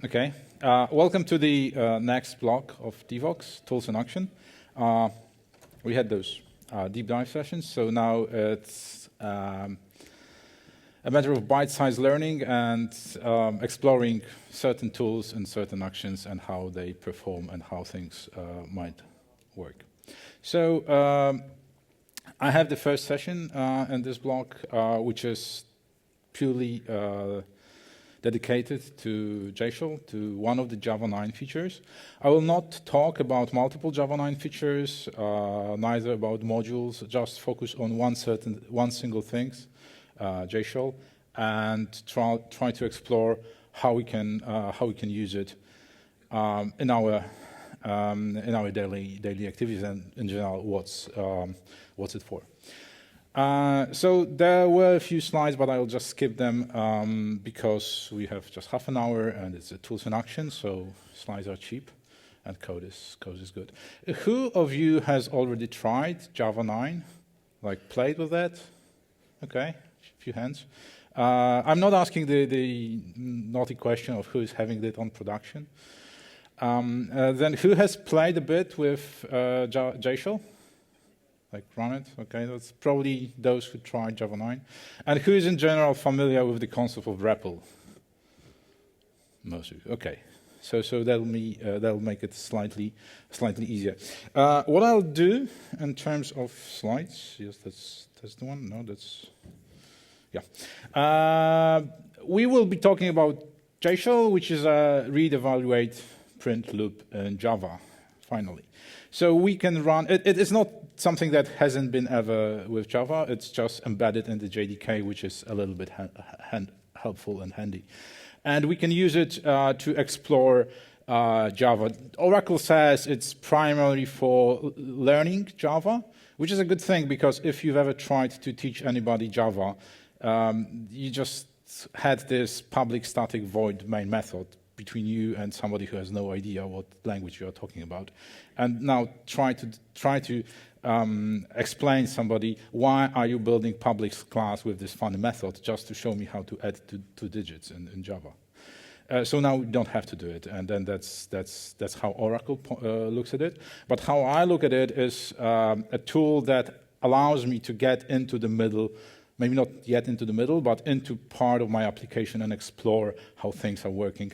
Okay. Welcome to the next block of Devoxx, Tools in Action. We had those deep dive sessions, so now it's a matter of bite-sized learning and exploring certain tools and certain actions and how they perform and how things might work. So I have the first session in this block, which is purely dedicated to JShell, to one of the Java 9 features. I will not talk about multiple Java 9 features, neither about modules, just focus on one single thing, JShell, and try to explore how we can use it in our daily activities and in general what's it for. So there were a few slides, but I'll just skip them because we have just half an hour and it's a tools in action, so slides are cheap and code is good. Who of you has already tried Java 9? Like played with that? Okay, a few hands. I'm not asking the naughty question of who is having it on production. Then who has played a bit with JShell? Like run it, okay, that's probably those who tried Java 9. And who is in general familiar with the concept of REPL? Most of you, okay. So that'll make it slightly easier. What I'll do in terms of slides, yes, that's the one, no, that's, yeah. We will be talking about JShell, which is a read, evaluate, print loop in Java, finally. So we can run, it is not something that hasn't been ever with Java, it's just embedded in the JDK, which is a little bit helpful and handy. And we can use it to explore Java. Oracle says it's primarily for learning Java, which is a good thing because if you've ever tried to teach anybody Java, you just had this public static void main method between you and somebody who has no idea what language you are talking about. And now try to explain somebody why are you building public class with this funny method just to show me how to add two digits in Java. So now we don't have to do it, and then that's how Oracle looks at it. But how I look at it is a tool that allows me to get into the middle, maybe not yet into the middle, but into part of my application and explore how things are working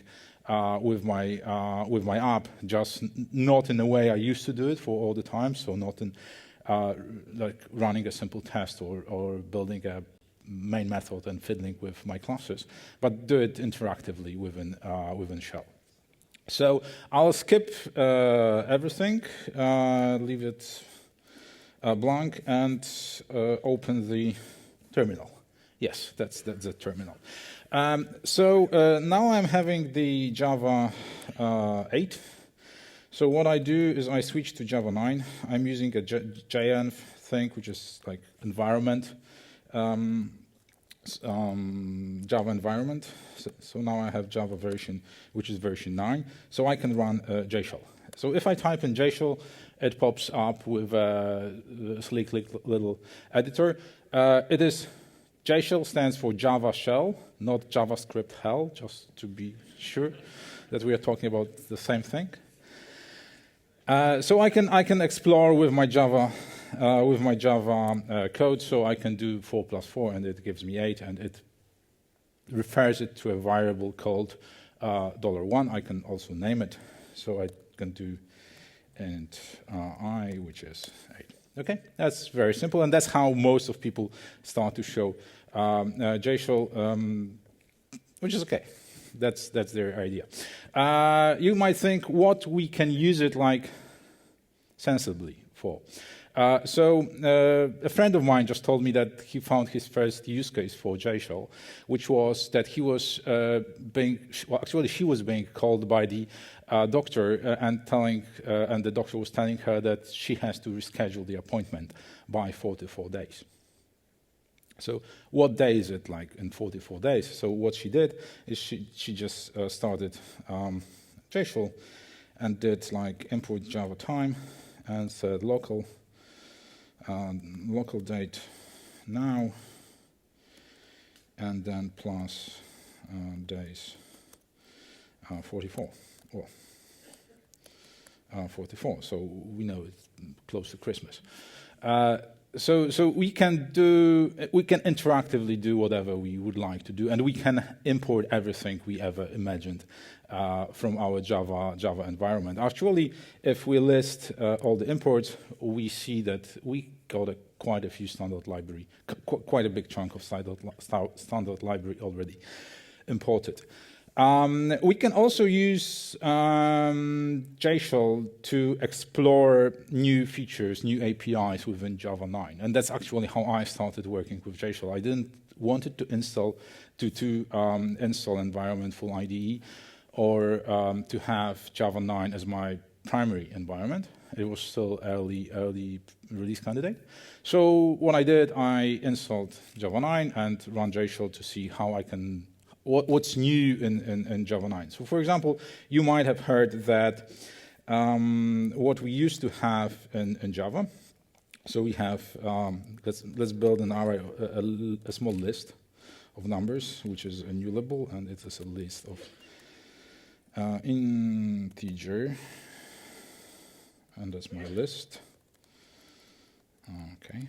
with my app, just not in the way I used to do it for all the time, so not in like running a simple test or building a main method and fiddling with my classes, but do it interactively within Shell. So I'll skip everything, leave it blank, and open the terminal. Yes, that's the terminal. So now I'm having the Java 8. So what I do is I switch to Java 9. I'm using a JN thing, which is like environment, Java environment. So now I have Java version, which is version 9. So I can run JShell. So if I type in JShell, it pops up with a sleek little editor. It is JShell stands for Java Shell, not JavaScript Hell, just to be sure that we are talking about the same thing. So I can explore with my Java code. So I can do 4 plus 4, and it gives me 8, and it refers it to a variable called $1. I can also name it. So I can do int I, which is 8. Okay, that's very simple, and that's how most of people start to show JShell, which is okay. That's their idea. You might think what we can use it like sensibly for. So a friend of mine just told me that he found his first use case for JShell, which was that he was she was being called by the doctor and the doctor was telling her that she has to reschedule the appointment by 44 days. So what day is it like in 44 days? So what she did is she just started JShell and did like import Java time and said local date now, and then plus days 44. Well, 44. So we know it's close to Christmas. So we can interactively do whatever we would like to do, and we can import everything we ever imagined from our Java environment. Actually, if we list all the imports, we see that we got quite a few standard library, quite a big chunk of standard library already imported. We can also use JShell to explore new features, new APIs within Java9, and that's actually how I started working with JShell. I didn't want it to install install environment full IDE or to have Java9 as my primary environment. It was still early release candidate. So what I did, I installed Java9 and ran JShell to see how I can. What's new in Java9? So, for example, you might have heard that what we used to have in Java. So we have let's build an array, a small list of numbers, which is enumerable, and it is a list of integer, and that's my list. Okay.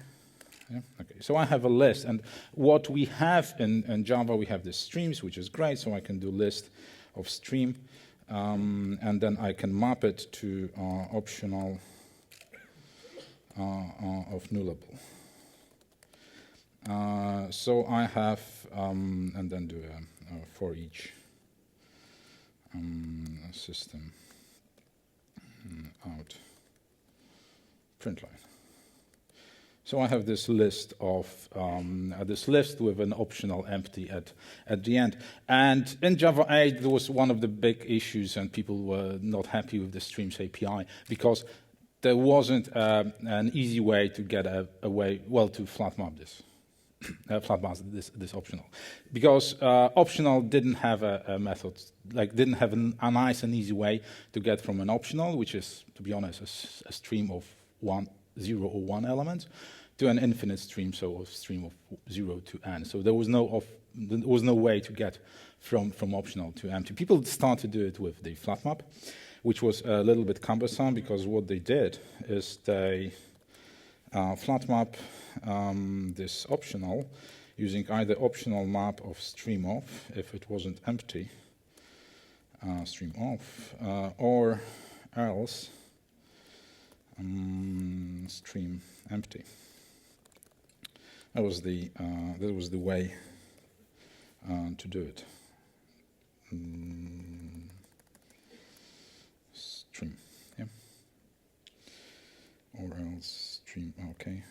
Yeah, okay, so I have a list, and what we have in Java, we have the streams, which is great, so I can do list of stream, and then I can map it to optional of nullable. So I have, and then do a for each system out print line. So I have this list of with an optional empty at the end. And in Java 8, there was one of the big issues, and people were not happy with the streams API because there wasn't an easy way to get to flat map this. This optional, because optional didn't have a method, didn't have a nice and easy way to get from an optional, which is, to be honest, a stream of 0 or 1 elements, to an infinite stream, so a stream of 0 to n. So there was no way to get from optional to empty. People started to do it with the flat map, which was a little bit cumbersome, because what they did is they flat map this optional using either optional map of stream off if it wasn't empty, stream off, or else stream empty. That was the way to do it. Stream, yeah, or else stream. Okay,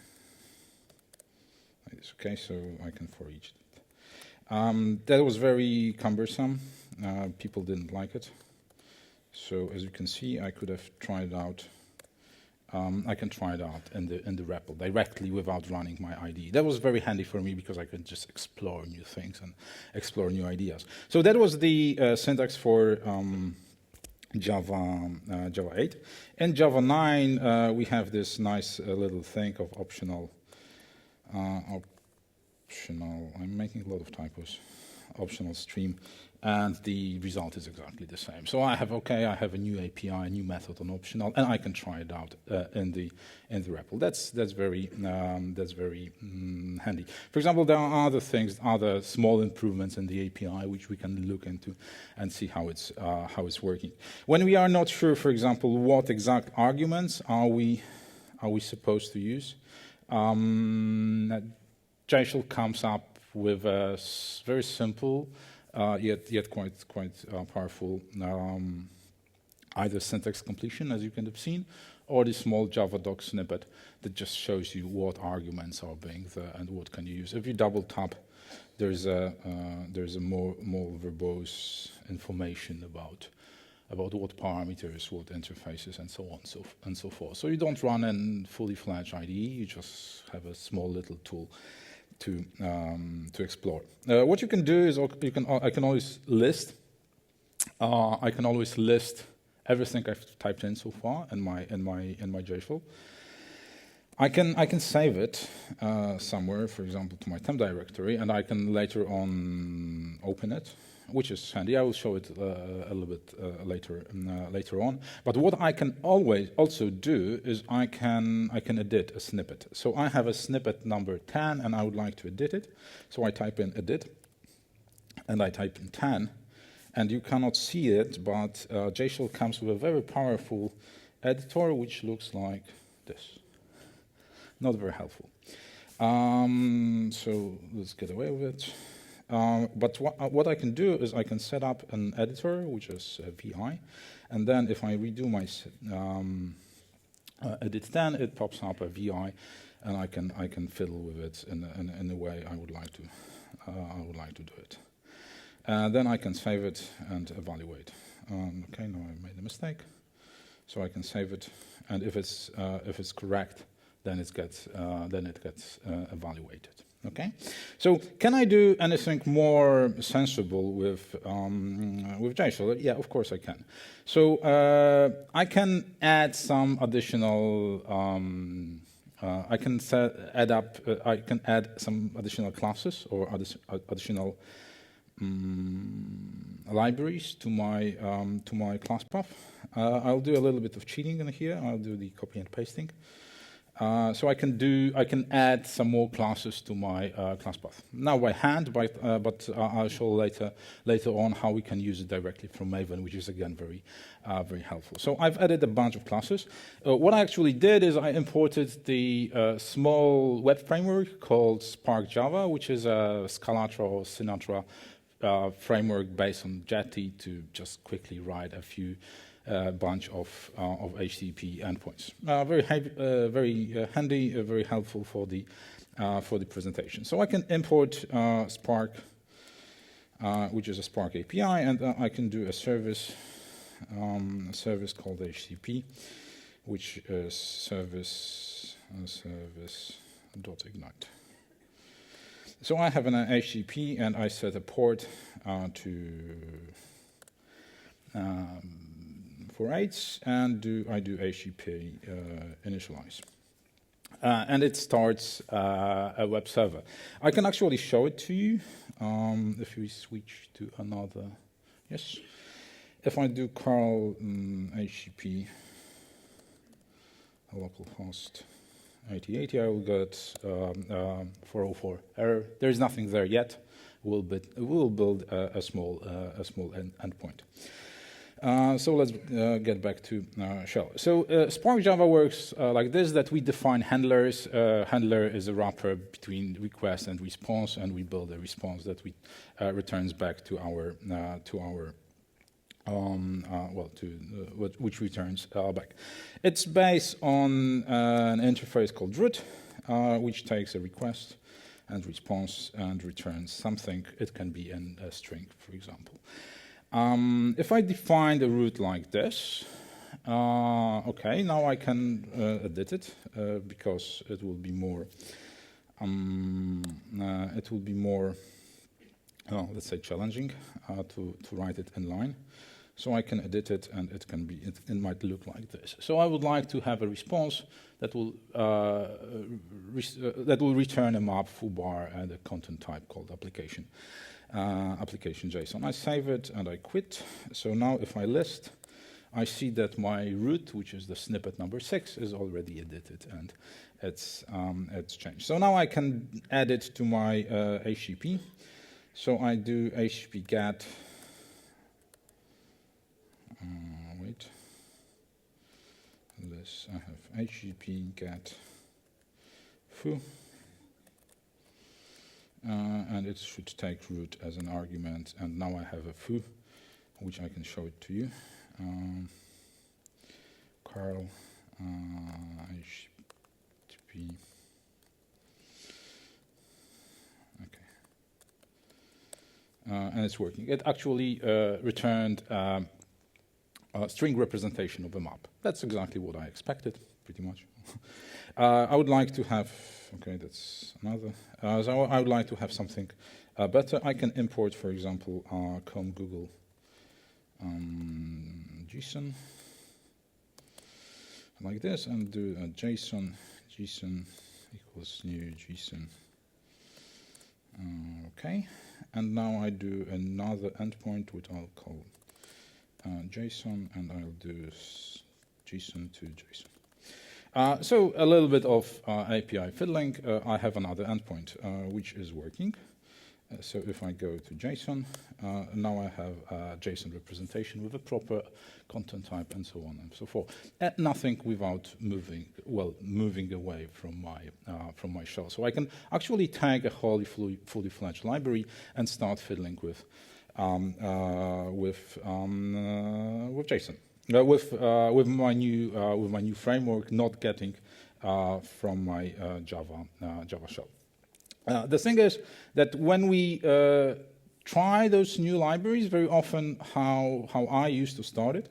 it's okay. So I can for each. That was very cumbersome. People didn't like it. So as you can see, I could have tried it out. I can try it out in the REPL directly without running my IDE. That was very handy for me because I could just explore new things and explore new ideas. So that was the syntax for Java 8. In Java 9, we have this nice little thing of optional. I'm making a lot of typos. Optional stream. And the result is exactly the same. So I have a new API, a new method on optional, and I can try it out in the REPL. That's very handy. For example, there are other small improvements in the API which we can look into and see how it's working. When we are not sure, for example, what exact arguments are we supposed to use, JShell comes up with a very simple. Yet quite powerful either syntax completion, as you can have seen, or the small Java doc snippet that just shows you what arguments are being there and what can you use. If you double tap, there's a more verbose information about what parameters, what interfaces, and so on and so forth. So you don't run a fully fledged IDE; you just have a small little tool to explore. What you can do is I can always list. I can always list everything I've typed in so far in my JShell. I can save it somewhere, for example, to my temp directory, and I can later on open it, which is handy. I will show it a little bit later on. But what I can always also do is I can edit a snippet. So I have a snippet number 10, and I would like to edit it. So I type in edit, and I type in 10, and you cannot see it, but JShell comes with a very powerful editor, which looks like this. Not very helpful. So let's get away with it. But what I can do is I can set up an editor, which is VI, and then if I redo my edit 10, it pops up a VI, and I can fiddle with it in the way I would like to do it. Then I can save it and evaluate. Okay, now I made a mistake, so I can save it, and if it's correct, then it gets evaluated. Okay, so can I do anything more sensible with JShell? Yeah, of course I can. So I can add some additional. I can add some additional classes or additional libraries to my class path. I'll do a little bit of cheating in here. I'll do the copy and pasting. So I can add some more classes to my class path. Now by hand, but I'll show later on how we can use it directly from Maven, which is again very helpful. So I've added a bunch of classes. What I actually did is I imported the small web framework called Spark Java, which is a Scalatra or Sinatra framework based on Jetty to just quickly write a few bunch of HTTP endpoints. Very handy, very helpful for the presentation. So I can import Spark, which is a Spark API, and I can do a service called HTTP, which is service.ignite. So I have an HTTP, and I set a port to 48, and I do HTTP initialize. And it starts a web server. I can actually show it to you if we switch to another. Yes. If I do curl HTTP localhost 8080, I will get 404 error. There is nothing there yet. We'll build a small endpoint. So let's get back to Shell. So Spark Java works like this, that we define handlers. Handler is a wrapper between request and response, and we build a response that we returns back to our which returns back. It's based on an interface called root, which takes a request and response and returns something. It can be a string, for example. If I define the root like this, okay, now I can edit it because it will be more. Let's say challenging to write it in line. So I can edit it, and it might look like this. So I would like to have a response that will return a map foobar and a content type called application JSON. I save it and I quit. So now if I list, I see that my root, which is the snippet number 6, is already edited, and it's changed. So now I can add it to my HTTP. So I do HTTP get. Wait. This I have HTTP get foo. And it should take root as an argument, and now I have a foo, which I can show it to you. Curl HTTP. Okay, and it's working. It actually returned a string representation of a map. That's exactly what I expected, pretty much. I would like to have. Okay, that's another. So I would like to have something better. I can import, for example, com Google JSON like this, and do a JSON JSON equals new JSON. Okay, and now I do another endpoint, which I'll call JSON, and I'll do JSON to JSON. So a little bit of API fiddling. I have another endpoint, which is working. So if I go to JSON, now I have a JSON representation with a proper content type and so on and so forth. Nothing without moving away from my shell. So I can actually tag a fully fledged library and start fiddling with JSON. With my new framework, not getting from my Java shell. The thing is that when we try those new libraries, very often how I used to start it,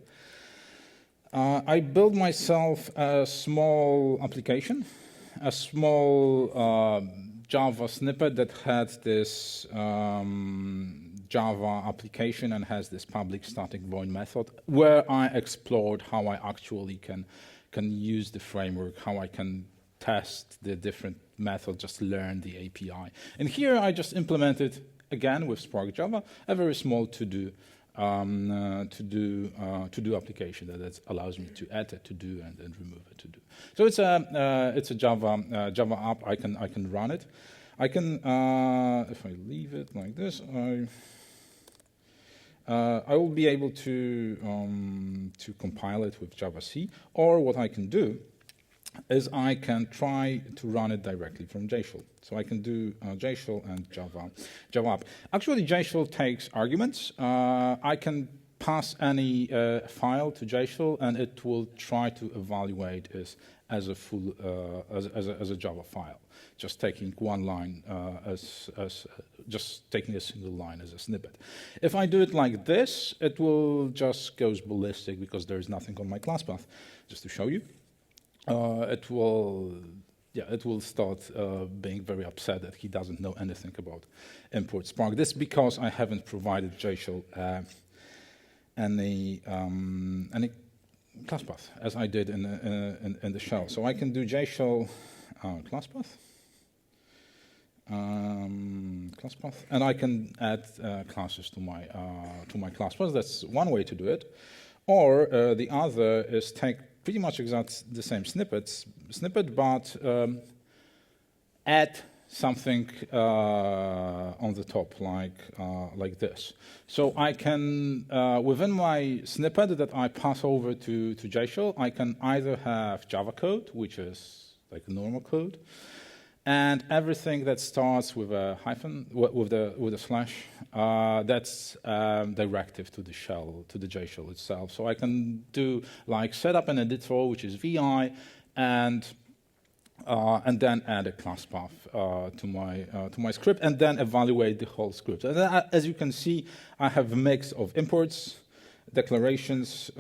I build myself a small application, a small Java snippet that had this Java application and has this public static void method, where I explored how I actually can use the framework, how I can test the different methods, just learn the API. And here I just implemented, again with Spark Java, a very small to-do application that allows me to add a to-do and then remove a to-do. So it's a Java app. I can run it. I can if I leave it like this, I will be able to compile it with Java-C, or what I can do is I can try to run it directly from JShell. So I can do JShell and Java app. Actually, JShell takes arguments. I can pass any file to JShell, and it will try to evaluate it as a full as a Java file, just taking one line just taking a single line as a snippet. If I do it like this, it will just goes ballistic because there is nothing on my class path. Just to show you. It will start being very upset that he doesn't know anything about import Spark. This is because I haven't provided JShell any class path, as I did in the shell. So I can do JShell class path, and I can add classes to my class path. That's one way to do it. Or the other is take pretty much exact the same snippet, but add something on the top, like this. So I can, within my snippet that I pass over to JShell, I can either have Java code, which is like a normal code, and everything that starts with a hyphen, with a slash, that's directive to the shell, to the JShell itself. So I can do like set up an editor, which is VI, and then add a class path to my script, and then evaluate the whole script. And then, as you can see, I have a mix of imports, declarations,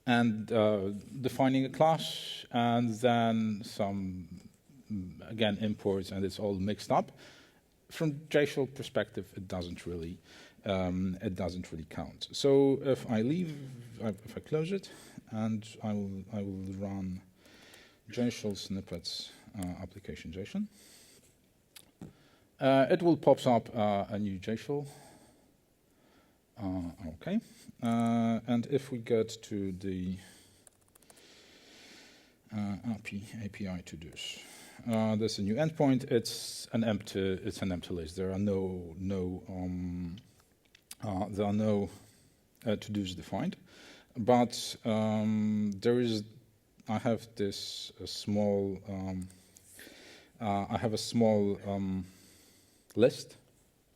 and defining a class, and then some, again, imports, and it's all mixed up. From JShell perspective, it doesn't really count. So if I close it, and I will run JShell snippets application JSON, it will pop up a new JShell. Okay, and if we get to the API to-dos, there's a new endpoint. It's an empty list. There are no to-dos defined, but I have this small list.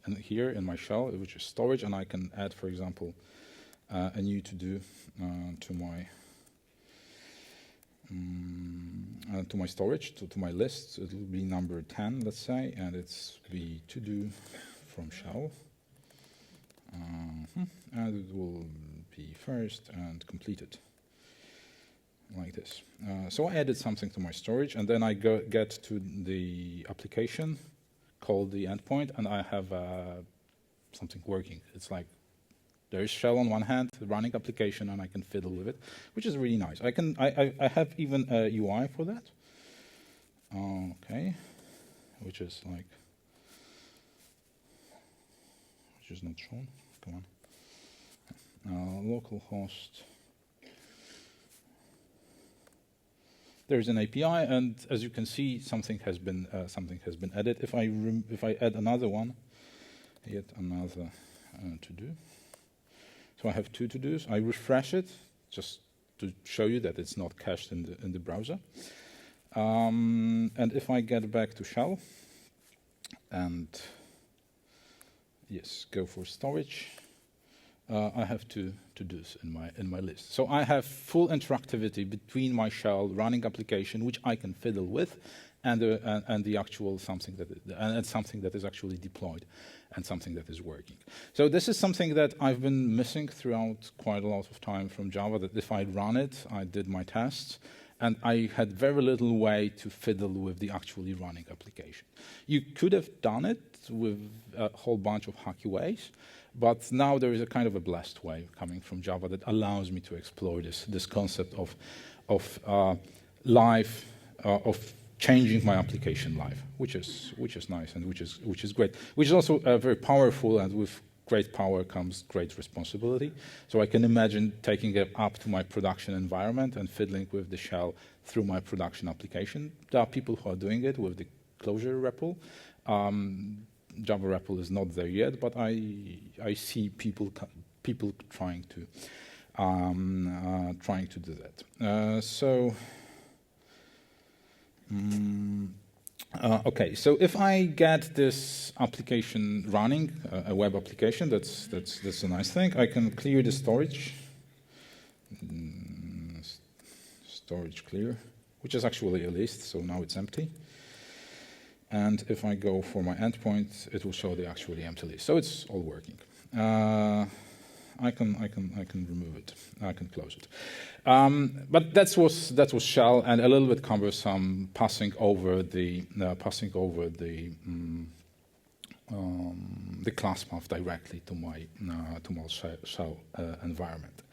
And here in my shell, which is storage, and I can add, for example, a new to-do to my storage, to my list. It will be number 10, let's say, and it's the to-do from shell. And it will be first and completed, like this. So I added something to my storage, and then I get to the application, call the endpoint, and I have something working. It's like There is shell on one hand, the running application, and I can fiddle with it, which is really nice. I have even a UI for that. Okay, which is not shown. Come on. Localhost. There's an API, and as you can see, something has been added. If I add another one, yet another to do. So I have 2 to-dos. I refresh it just to show you that it's not cached in the browser. And if I get back to shell and yes, go for storage, I have 2 to-dos in my list. So I have full interactivity between my shell running application, which I can fiddle with, and the actual something that is actually deployed and something that is working. So this is something that I've been missing throughout quite a lot of time from Java, that if I run it, I did my tests, and I had very little way to fiddle with the actually running application. You could have done it with a whole bunch of hacky ways, but now there is a kind of a blessed way coming from Java that allows me to explore this concept of changing my application live, which is nice and which is great. Which is also very powerful, and with great power comes great responsibility. So I can imagine taking it up to my production environment and fiddling with the shell through my production application. There are people who are doing it with the Clojure REPL. Java REPL is not there yet, but I see people trying to do that. Okay, so if I get this application running, a web application, that's a nice thing. I can clear the storage, storage clear, which is actually a list, so now it's empty. And if I go for my endpoint, it will show the actually empty list. So it's all working. I can remove it. I can close it. But that was shell and a little bit cumbersome, passing over the class path directly to my shell environment.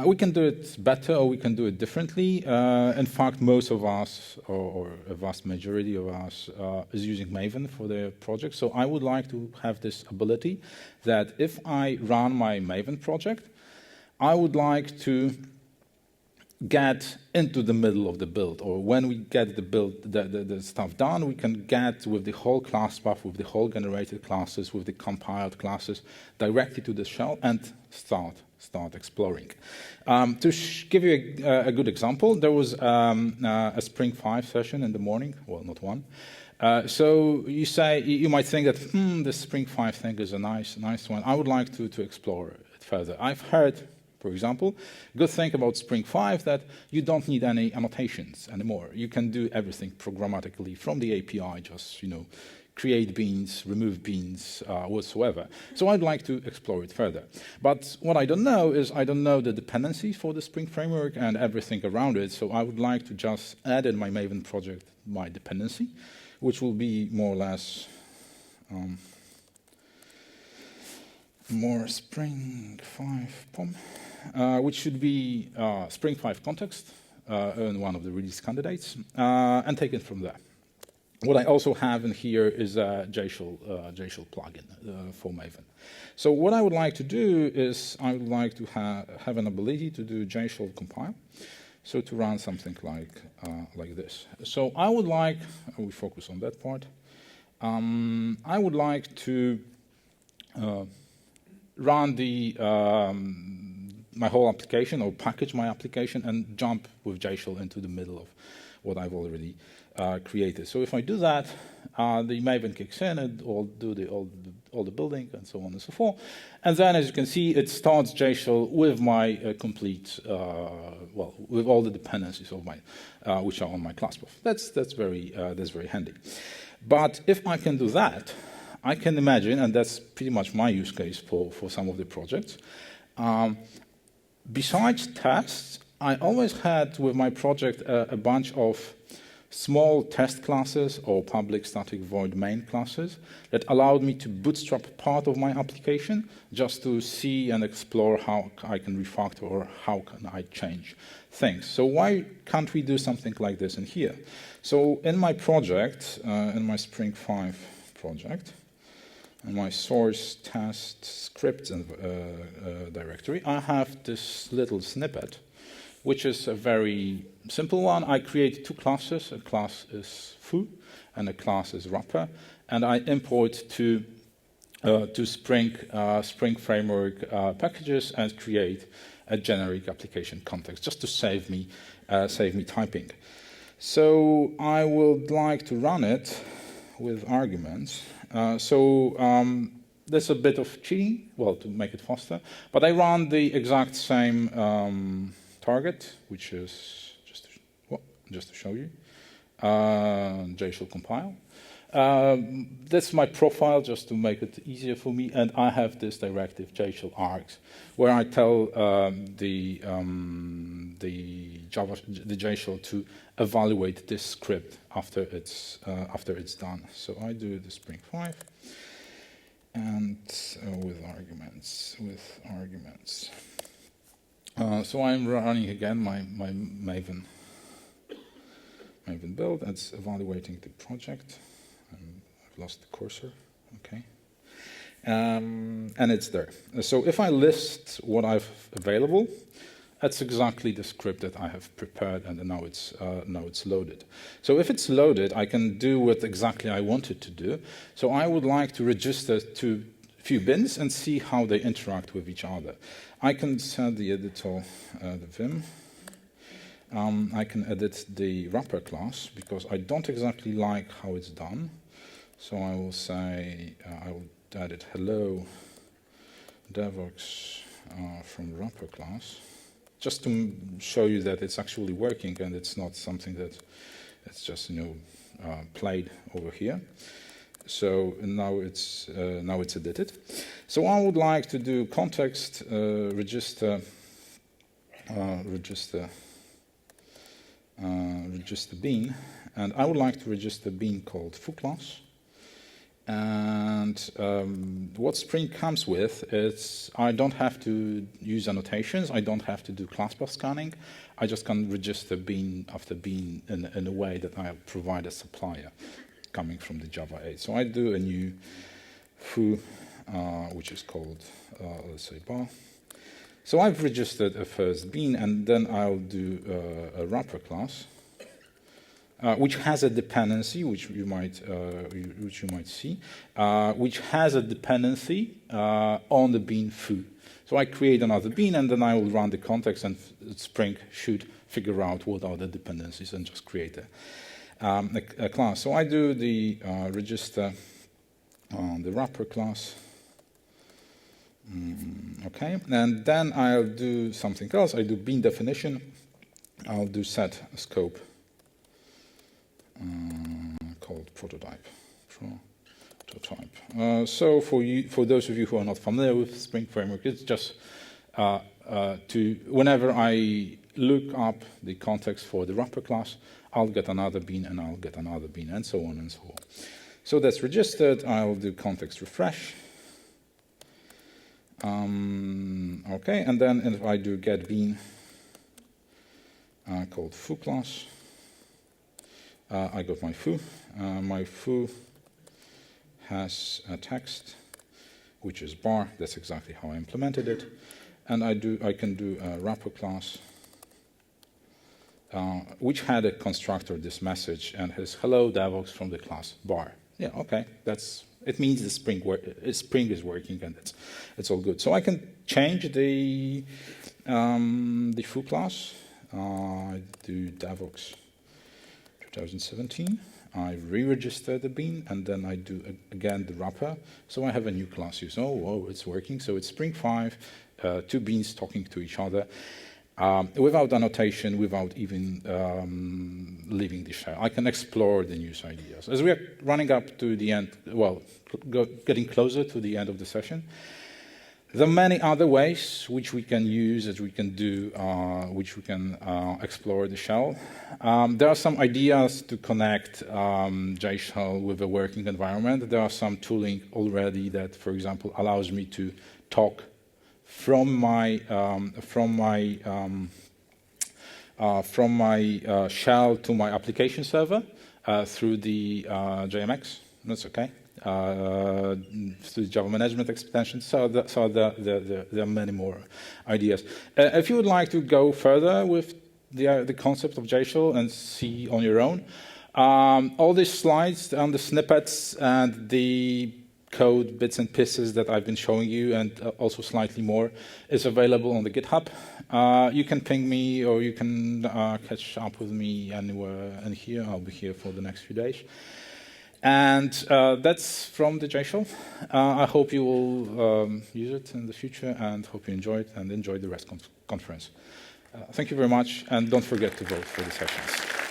We can do it better, or we can do it differently. In fact, most of us, or a vast majority of us, is using Maven for their project. So I would like to have this ability that if I run my Maven project, I would like to get into the middle of the build, or when we get the build, the stuff done, we can get with the whole class path, with the whole generated classes, with the compiled classes, directly to the shell and start exploring. To give you a good example, there was a Spring 5 session in the morning. Well, not one. So you might think that the Spring 5 thing is a nice one. I would like to explore it further. I've heard, for example, good thing about Spring 5 that you don't need any annotations anymore. You can do everything programmatically from the API, just create beans, remove beans, whatsoever. So I'd like to explore it further. But what I don't know is I don't know the dependencies for the Spring framework and everything around it. So I would like to just add in my Maven project my dependency, which will be more or less more Spring 5 POM, which should be Spring 5 context in one of the release candidates, and take it from there. What I also have in here is a JShell plugin for Maven. So what I would like to do is I would like to have an ability to do JShell compile, so to run something like this. So I would like, we focus on that part, I would like to run my whole application, or package my application and jump with JShell into the middle of what I've already created. So if I do that, the Maven kicks in and will do all the building and so on and so forth. And then, as you can see, it starts JShell with my complete, with all the dependencies of my, which are on my class path. That's very handy. But if I can do that, I can imagine, and that's pretty much my use case for some of the projects. Besides tests, I always had with my project a bunch of small test classes or public static void main classes that allowed me to bootstrap part of my application just to see and explore how I can refactor or how can I change things. So why can't we do something like this in here? So in my project, in my Spring 5 project, in my source test scripts directory, I have this little snippet, which is a very simple one. I create two classes. A class is foo, and a class is wrapper, and I import two Spring Framework packages and create a generic application context just to save me typing. So I would like to run it with arguments. There's a bit of cheating, well, to make it faster, but I run the exact same target, which is just to show you. JShell compile. That's my profile, just to make it easier for me, and I have this directive JShell args, where I tell the JShell to evaluate this script after it's done. So I do the Spring 5 and with arguments. So I'm running again my Maven build. It's evaluating the project. I've lost the cursor. Okay. And it's there. So if I list what I've available, that's exactly the script that I have prepared, and now it's loaded. So if it's loaded, I can do what exactly I wanted to do. So I would like to register to a few bins and see how they interact with each other. I can set the editor, the Vim. I can edit the wrapper class because I don't exactly like how it's done. So I will say, I will edit hello Devoxx from wrapper class, just to show you that it's actually working and it's not something that it's just played over here. So now it's edited. So I would like to do context register bean, and I would like to register bean called foo class. And what Spring comes with is I don't have to use annotations. I don't have to do class path scanning. I just can register bean after bean in a way that I provide a supplier coming from the Java 8. So I do a new foo, which is called, let's say, bar. So I've registered a first bean, and then I'll do a wrapper class, which has a dependency, which you might see, which has a dependency on the bean foo. So I create another bean, and then I will run the context, and Spring should figure out what are the dependencies and just create a class. So I do the register on the wrapper class. Okay, and then I'll do something else. I do bean definition. I'll do set scope called prototype. So for those of you who are not familiar with Spring Framework, it's just whenever I look up the context for the wrapper class, I'll get another bean, and I'll get another bean, and so on and so on. So that's registered. I'll do context refresh. Okay, and then if I do get bean called foo class, I got my foo. My foo has a text, which is bar. That's exactly how I implemented it. And I can do a wrapper class, which had a constructor, this message, and has hello Devoxx from the class bar. Yeah, okay, it means the Spring is working, and it's all good. So I can change the foo class. I do Devoxx 2017. I re-register the bean, and then I do again the wrapper. So I have a new class use. Oh, whoa, it's working. So it's Spring 5, two beans talking to each other. Without annotation, without even leaving the shell. I can explore the news ideas. As we are running up to the end, well, getting closer to the end of the session, There are many other ways which we can use, which we can do, which we can explore the shell. There are some ideas to connect JShell with a working environment. There are some tooling already that, for example, allows me to talk from my shell to my application server through the JMX. That's okay. Through the Java management extension. So there are many more ideas. If you would like to go further with the concept of JShell and see on your own, all these slides and the snippets and the code bits and pieces that I've been showing you, and also slightly more, is available on the GitHub. You can ping me, or you can catch up with me anywhere in here. I'll be here for the next few days. And that's from the JShell. I hope you will use it in the future, and hope you enjoy it and enjoy the REST conference. Thank you very much, and don't forget to vote for the sessions.